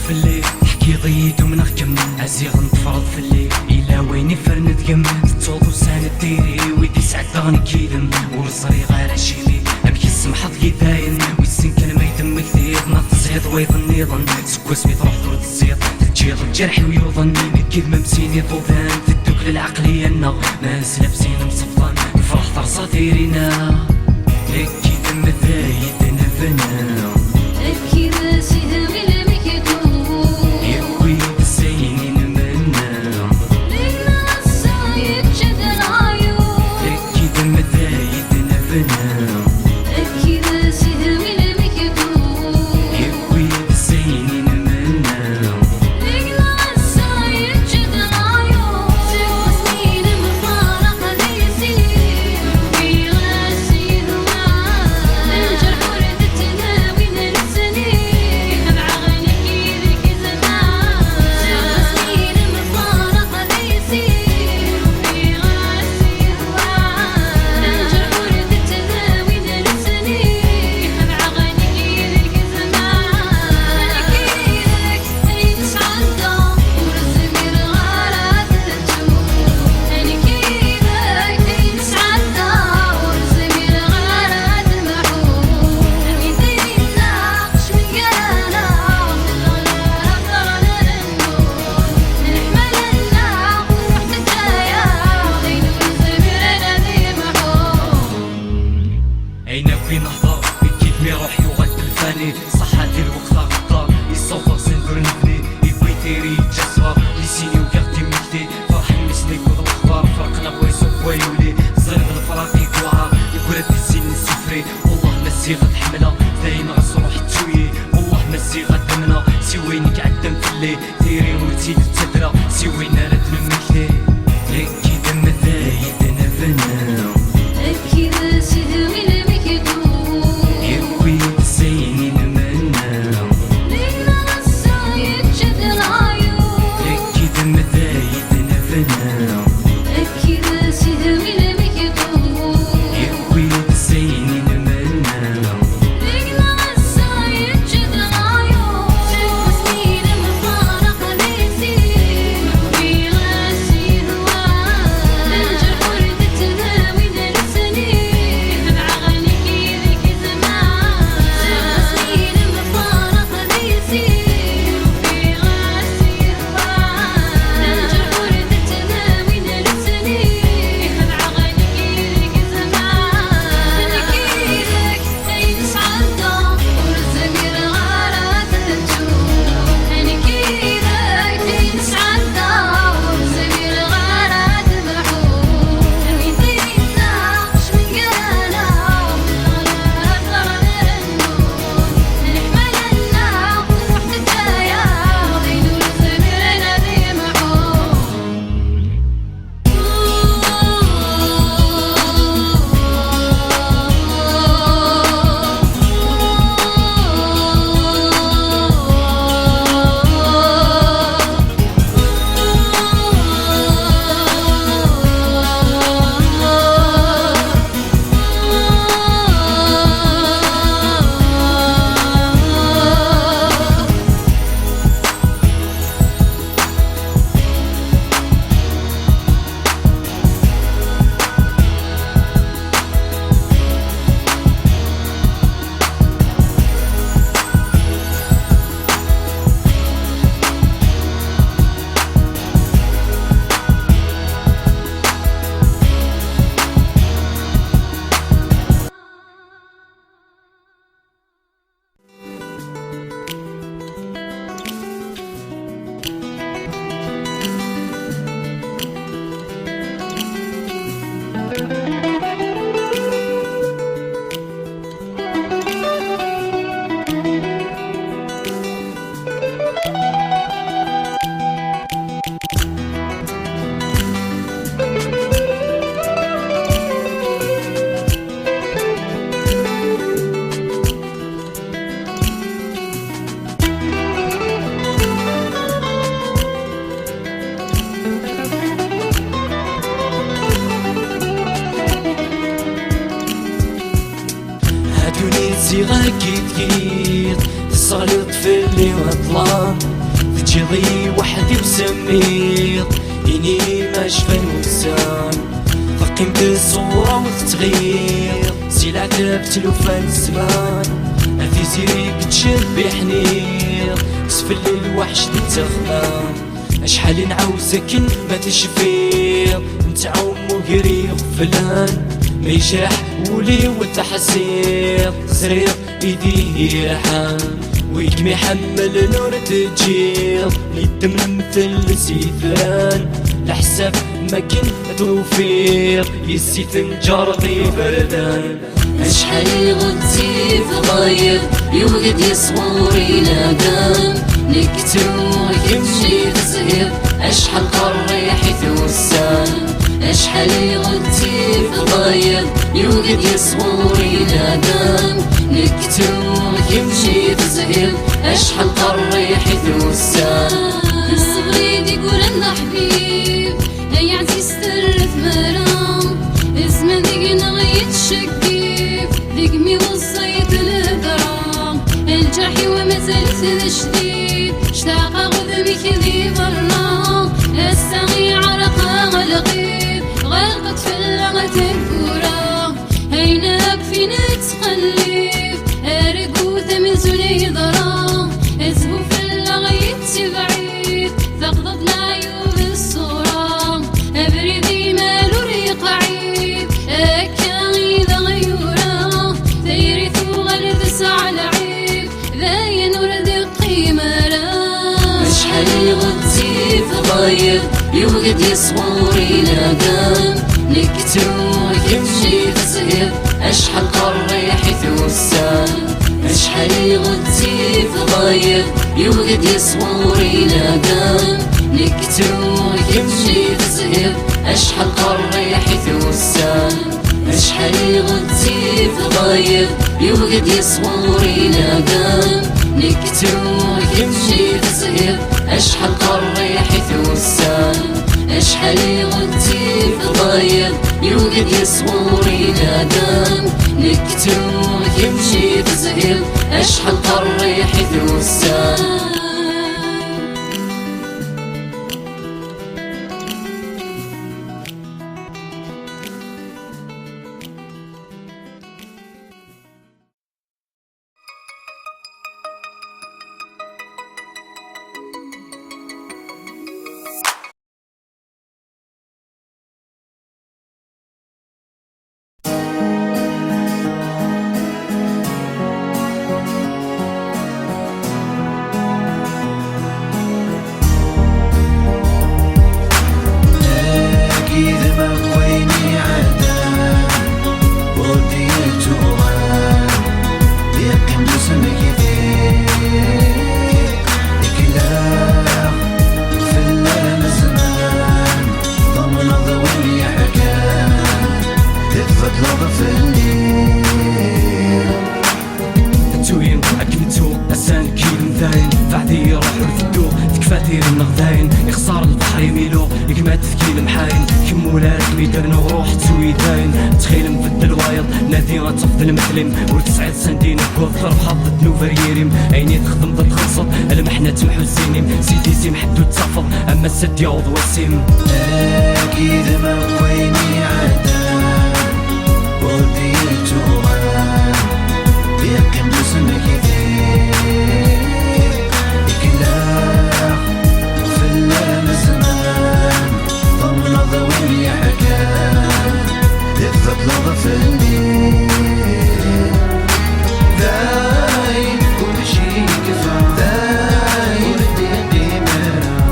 في الليل تحكي ضيد ومنغكم عزي غنتفرض في الليل إلا ويني فرند قم تتوضو ساند ديري ويدي سعد غني كيدم ورصري غير شيلي أبكي السمحة ضي داين ويسن كلمة يدم كثير ناط الزيض ويظن يظن سكوس بيطرح ثرود الزيض تجيض الجرح ويوظن كيد ممسيني طوفان تدوك للعقلية النا ناس لابسين مصفطان فرح طرصة ديرينا هكي دم الذايد أنا فنان هكي راسي هاوي لمكتوب يوي بزينين منام لينا السايد جد العيون هكي دم الذايد أنا فنان هكي راسي هاوي لمكتوب يوي بزينين منام لينا السايد جد العيون 6 سنين مفارقة ليسير في غاسي هواه الجرح وردتنا وين السنين بعغني كيدك زمان 6 سنين مفارقة ليسير في غاسي هواه الجرح وردتنا وين السنين بعغني كيدك زمان كيدك أي نسعدة ورزمير غارات تجوم أنا كيدك أي نسعدة ورزمير غارات محوم أمي ناقش من قانا وخلونا قرنا للنور نحمل الناق ونروح نتايا غين ورزمير أنا ذي محوم أين في نهضة كيف مي روحي وغد الفاني صحاتي الوقت غدا يصوفر سندر نبني يبوي تيري جسوة لسيني وقاغتي مكتي فرح المسني كود الأخبار فرقنا بويسو بويولي زرد الفراقي كوعا يقول السين السفري والله مسي غد حملة زين غس روح تشوي والله مسي غد دمنا سوينك عدم في الليل تيري مرتي للتدرى سوينا رد المكتي هكي دم الذايد أنا فنان هكي راسي هاوي لمكتوب يوي بزينين منام لينا السايد جد العيون هكي دم الذايد أنا فنان هكي راسي هاوي لمكتوب يوي بزينين منام لينا السايد جد العيون 6 سنين مفارقة ليسير في غاسي هواه الجرح وردتنا وين السنين تجي وحدي بسمير إني ما شفا الوسام فقيم بالصورة وتتغير سلعة بتلوفان الزمان أثي زيريك تشبي حنير سفل الوحش تتخمان أشحال نعاوزك ما تشفير انت عمو قري غفلان ما يجرح ولي والتحسير زريق ايديه يرحم ويكمي يحمل نور تجير يدم مثل سيفران لحساب ما كنت توفير يسيت نجرضي بردان أشحال غدتي في ضايق يوقد يصوري نادم نكتو يمشي تسهر أشحال قريحي ثوسان أشحال غدتي في ضايق يوقد يصوري نادم نكتو يمشي تسهر أشحال قريحي ثوسان الصغير يقول أنا حبيب أي عزيز ترث مرام اسمه ذيك نغيت شقيب ذيك مي وصيت الهدرام الجرحي وما زلت شديد اشتاق غذمي كذي برا الساغي عرقا غلقيب غرقت في اللغة الكورة هيناك في نتقلب أرقوث من زني ضرا أزهو في اللغة يتبعيد ثقضت العيوب الصورة أبردي مالو ريق عيد أكاغي ذا غيورا ثيرث غلذس على عيب ذا ينور ذي قيمة أشحال غدتي في ضايق يوقد يصوري نادم نكتو يمشي تسهر أشحال قريحي ثوسان أشحال غدتي في ضايق يوقد يصوري نادم نكتو يمشي تسهر أشحال قريحي ثوسان أشحال غدتي في ضايق يوقد يصوري نادم نكتو يمشي تسهر أشحال قريحي ثوسان أشحال غدتي في ضايق يوقد يصوري نادم نكتو يمشي تسهر أشحال قريحي ثوسان فاتير النغداين يخسر البحر يميلو يكما تفكيل محاين كمولا ركبي درنا وروح تسوي داين تخيل مبدل وايض نادي غتفضل مثلم ورتسعيد سندين كوثر بحظة نوفريريم عيني تخدم ضد خلصت المحنة تمحو السينيم سيدي سيم حدو تصفض اما السد يعوض والسيم اكيد ما ويني عدا وديت وغان يمكن جسمك يثير يكلاح في اللام زمان ضمن ضوي حكام يتفضل في الليل داي كل شي كفى داي ولدي قيمة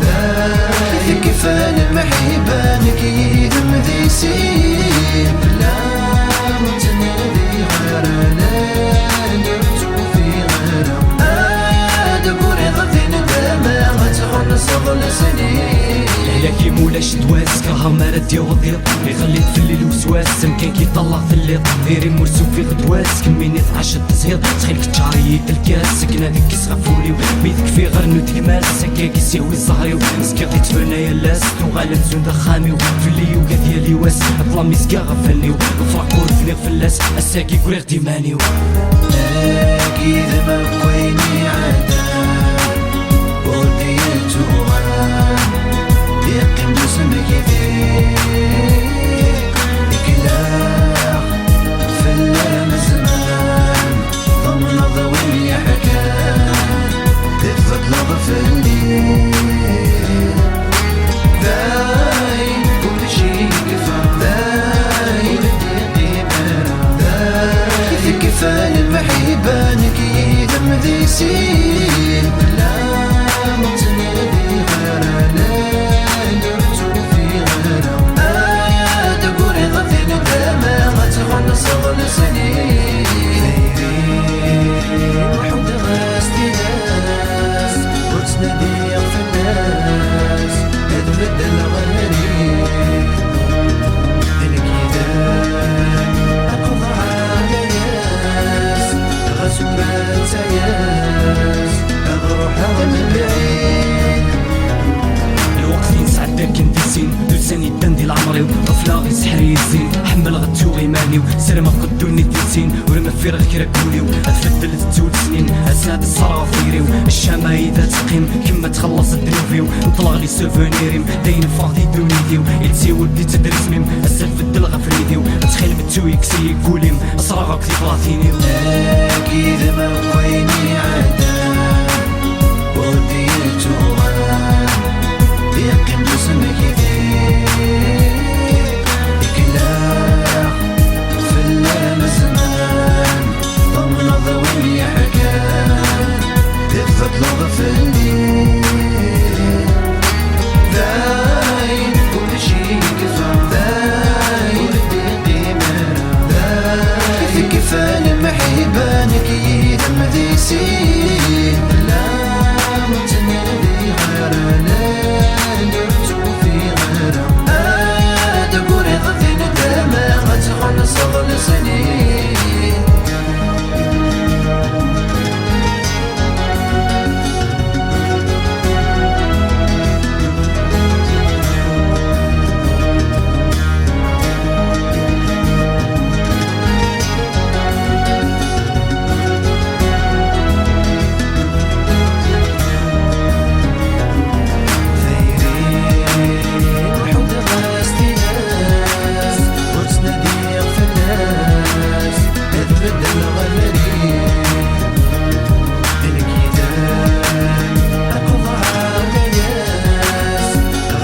داي كفى المحيبانك يدم ذي سيب لا متنادي غيرنا نرجو في غيره دبوري غذي ندامة غتغن صغل سنين لكي مولاش دواس كرها مرد يوضيط يخليك في الليل وسواس سمكان كيطلع في الليط ديري مرسوم في غدواس كميني تعشد تزهيط تخيلك تشاري الكاس سكنة ديك كيسغفولي ميتك في غير نوتك ماس سكاك يسيوي الزهري مسكاقي تفرنا يلاس وغالب زون دخامي في اللي وقا ديالي واس اطلع مسكا غفني وفرق ورفني فلاس الساكي كوريغ ديماني اكيد ما بويني عدا وديت توغان يقيم باسمك يديك يكلاح في اللام الزمان ضمن ضوي حكام تفضل في الليل دايم كل شي كفا دايم دايم كفان المحيبانك يدم ذي سين لا متنادي غير لا نرجو في غيره آيات قريضة ندامة غتغن صغل سنين وحد غاستي ناس وتنادي في الناس تبدل الغناريف دينك يدان أقضى على ياس غزورات ياس أغروحها من بعيد الوقت ينسعد كنت السين دوساني الدندي العمري وطفلة غي سحري الزين حمل غتو غيماني وسلمة قدوني الدلسين ولما في رغ كراكولي أتفدل التول سنين أساد الصرافيري والشمايدة تقيم كما تخلص الدنوفيو نطلع لي سوفونيريم داين فاضي دونيديو يلتي ولدي تدرس ميم أسد في الدلغة في الفيديو أتخيل متو يكسي يقوليم أسرع غاكتي بلاطينيو أكيد ما ويني عدان ودي توغان يقيم باسمك يديك يكلاح في اللام الزمان ضمن ضوي حكام تفضل في الليل دايم كل شي كفا دايم قيمة دايم كفان محيبانك يدم ذي سين لا متنادي غير لا نرجو في غيره آيات قريضة ندامة غتغن صغل سنين وحد غاستي ناس وتنادي في الناس تبدل الغناريف دينك يدان أقضى على ياس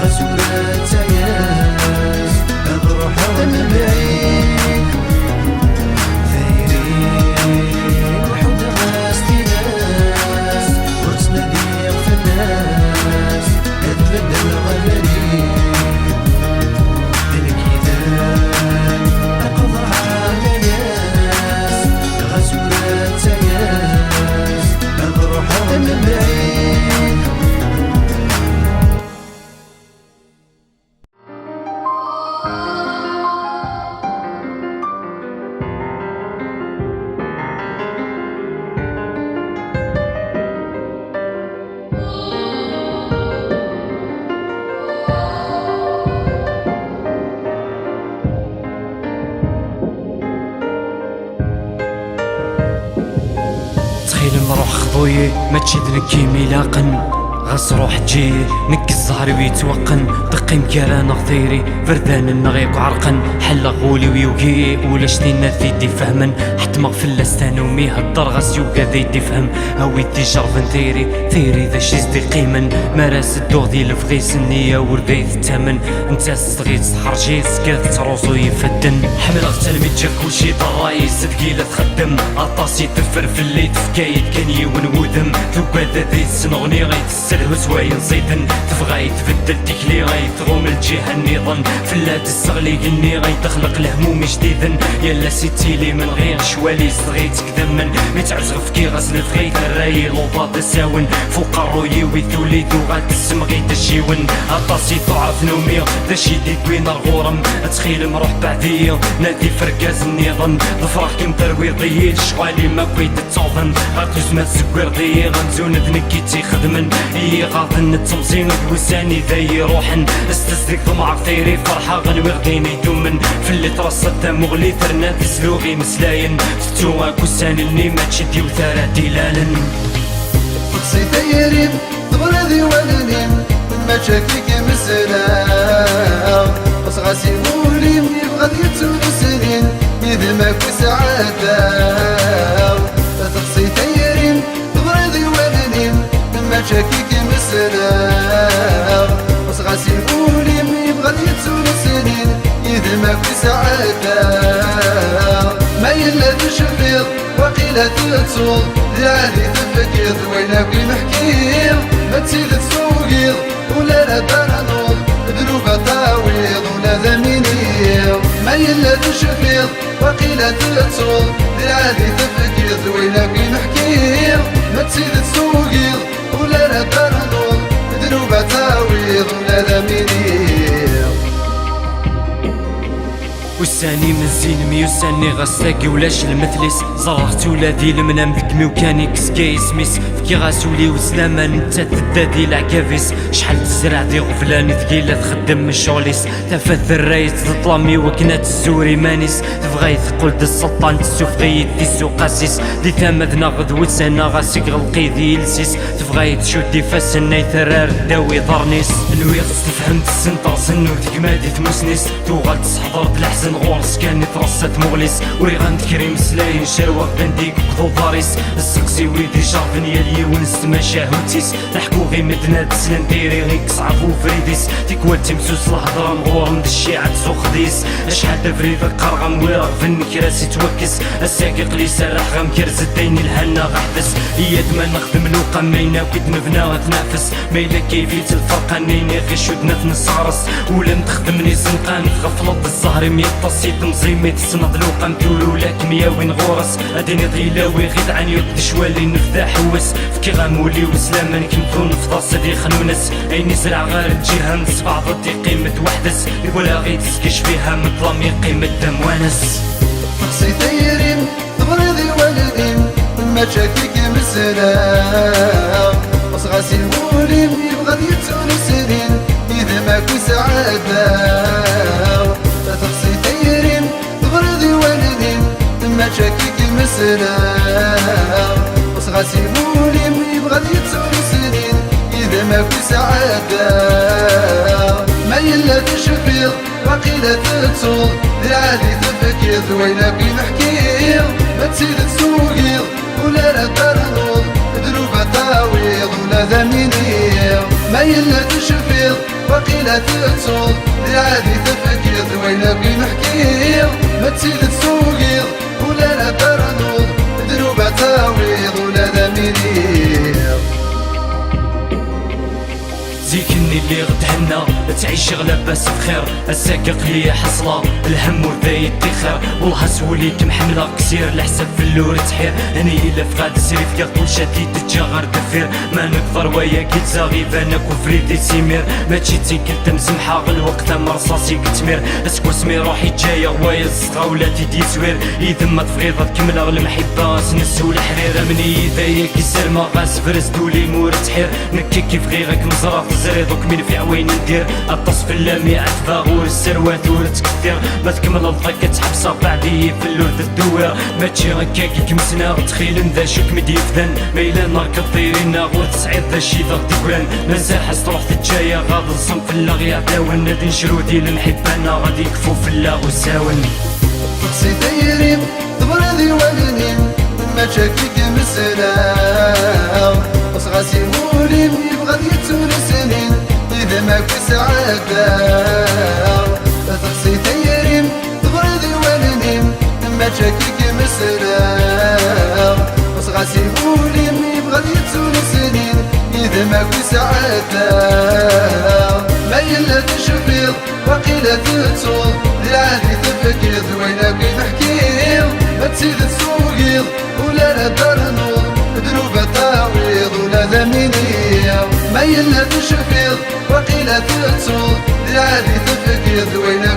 غزورات ياس أغروحها من بعيد وحد غاستي ناس وتنادي في الناس تبدل الغناريف دينك يدان أقضى على ياس غزورات ياس أغروحها من بعيد تخيل نروح خضوي ما تشدنك كيمي لاقن غاس روح تجي نك الزهر ويتوقن دقي مكالا غثيري فردان النغيق وعرقن حل غولي ويوكي ولا شتينا ذي فهمن حتى مغفل لاستانومي هالدار غاس يوكا ذي فهم هاوي دي جرفن ثيري ذا شيز دي قيمن ماراس الدوغ دي لفغيس النية وردي الثمن انت صغيت تخرجي سكات تروسو يفدن حمل غتلمي تجاكوشي ضراي صدقي لا تخدم عطاسي تفر في اللي تفكايد كان يونودم توكا ذي السنغني غيتسلهس وين زيدن تفغاي تبدل تكلي غيتغوم الجهة النظام فلات الصغلي قني غيتخلق الهموم جديدا يلا سيتي لي من غير شوالي صغيت كدمن متعزغ كي غسل فغيت الراي لوباط ساون فوق الروي ويثولي دوغات السم غيت الشيون عطاسي ضعف نومي ذا شي ديك وين الغورم اتخيل مروح بعديا نادي فركاز النظام ظفرك كم ترويضي شغالي ما بغيت تصوفن غاتوز ما تسكر ضي غنزون ذنكي تيخدمن هي غاضن التمزين وساني ذي روحن استسلك ضمع ثيري فرحة غنوي غديني دومن في اللي ترصد مغلي ثرنا تسلوغي مسلاين فتوها كسان اللي ما تشدي وثارة دلالن صيف يريب تبغي ولني ما تشكيك مسنا بس غاسي مولي يبغى يتونسني يدمك وسعادة تقصي تيرين تبغي ولني ما تشكيك مسنا بس غاسي مولي يبغى يتونسني يدمك وسعادة ما يلا تشفيض وقيلة تتصول يعني تفكير وينك محكير ما تزيد تسوقير ولا لا تنضل دروبة تعويض ولا ذمينير ما يلا تشفير وقيلة تتصول يعني تفكير وينك محكير ما تزيد تسوقير ولا لا تنضل دروبة تعويض ولا ذمينير وساني من الزين ميوساني غساقي ولاش المثلس زرعت ولادي المنام ذكمي وكان يكسكاي سميس فكي غاسولي وسلاما نتا تدادي العكافيس شحال تزرع دي غفلان ثقيلة تخدم من شغليس تفات الرايت تطلامي وكنات الزوري مانيس تبغى يثقل دي السلطان تسوفغي دي سوقاسيس دي ثامدنا غدوت سنة غاسق غلقي ذي يلسيس تبغى يتشود دي فاسنا يثرار داوي ضرنيس الويض تفهمت السنطر سنو تكمادي تموسنيس توغال تسحضرت الحزن غورس كان يترصت مغلس وريغان تكريم سلاين شاوغ بنديك وقضو ضاريس السقسي ويدي شارفن يالي ونست ما شاهوتيس نحكو غي مدنا تسلن ديري غي كصعب وفريديس تيكوال تمسوس الهضرة مغور مدشي عاد سوخديس اشحال تفريد قرغم ويرغ في النكراسي توكس الساقق لي سرح غم كرز الدين الهنا غحبس ياد ما نخدم لوقا مينا كيد نبنا غتنافس ميلا كيفيت الفرقة نيني غي شودنا تنصارس ولا متخدمني زنقان غفلط الزهر ميطاسيت مزيمي تسند لوقا متولو لك ميا وين غورس اديني ضيلاوي غيد عن يد شوالي نفدا حوس فكي غامولي وسلاما كنتو نفضا صدي خنونس عيني زرع غير الجهة نصبع ضدي قيمة وحدس ولا غيد تسكش فيها مظلمي قيمة دم ونس تقصي تيرين تبغي ولدي ما تشكيك مسنا بس غاسي مولي يبغى يتونسني يدمك وسعادة تقصي تيرين تبغي ولدي ما تشكيك مسنا بس غاسي مولي يبغى يتونسني يدمك وسعادة ما يلا تشفير وقيلة تتصول عادي تفكير وينك محكير ما تزيد تسوقير ولا لا ترنض دروبة تعويض ولا ذمينير ما يلا تشفير وقيلة تتصول عادي تفكير وينك محكير ما تزيد تسوقير ولا لا ترنض دروبة تعويض ولا ذمينير زيكني اللي غدهنا تعيش غلباس بخير الساقق لي حصلة الهم وذاي الدخير والله سوليك محملة كسير الحساب في اللور تحير هني إلا فغاد سريف كل شديد تجاغر دفير ما نقدر وياك تزاغيب انا كفريدي سيمير ما تشيتي كنت مسمحة الوقت مرصاصي كتمير اسكو سمي روحي جاية ويا الصغا ولا تيدي سوير إذا ما تفغيضة تكمل المحبة سنس والحرير مني إذا ياك يسير ما غاس فرز دولي مور تحير نكي كيف غيرك مزرعة زريضك من في عوين ندير الطصف اللامي عتباغ والسروات ورتكثير ما تكمل الضيق تحبسها بعدي في اللورد الدوير ما تشي هكاك كمسنا تخيل ذا شك مديفذن ميلان نركض طيرنا غور تسعيد ذا شي ضغط دكران مازال حس روحت الجاية غاض الصنف اللاغ يعداون نادي نشرودي لنحبانا غادي يكفو في اللاغ وساون تقصي تيرين تبغي ولدي ما تشكيك مسنا بس غاسي مولي يبغى يتونسني إذا ما في سعادة تقصي تيرين تبغي ولدي ما تشكيك مسنا بس غاسي مولي يبغى يتونسني إذا ما في سعادة ما يلا تشفير وقيلة تتصول عادي تفكير وينك محكير ما تزيد تسوقير ولا لا ترنض دروبة تعويض ولا ذمينير ما يلا تشفير وقيلة تتصول عادي تفكير وينك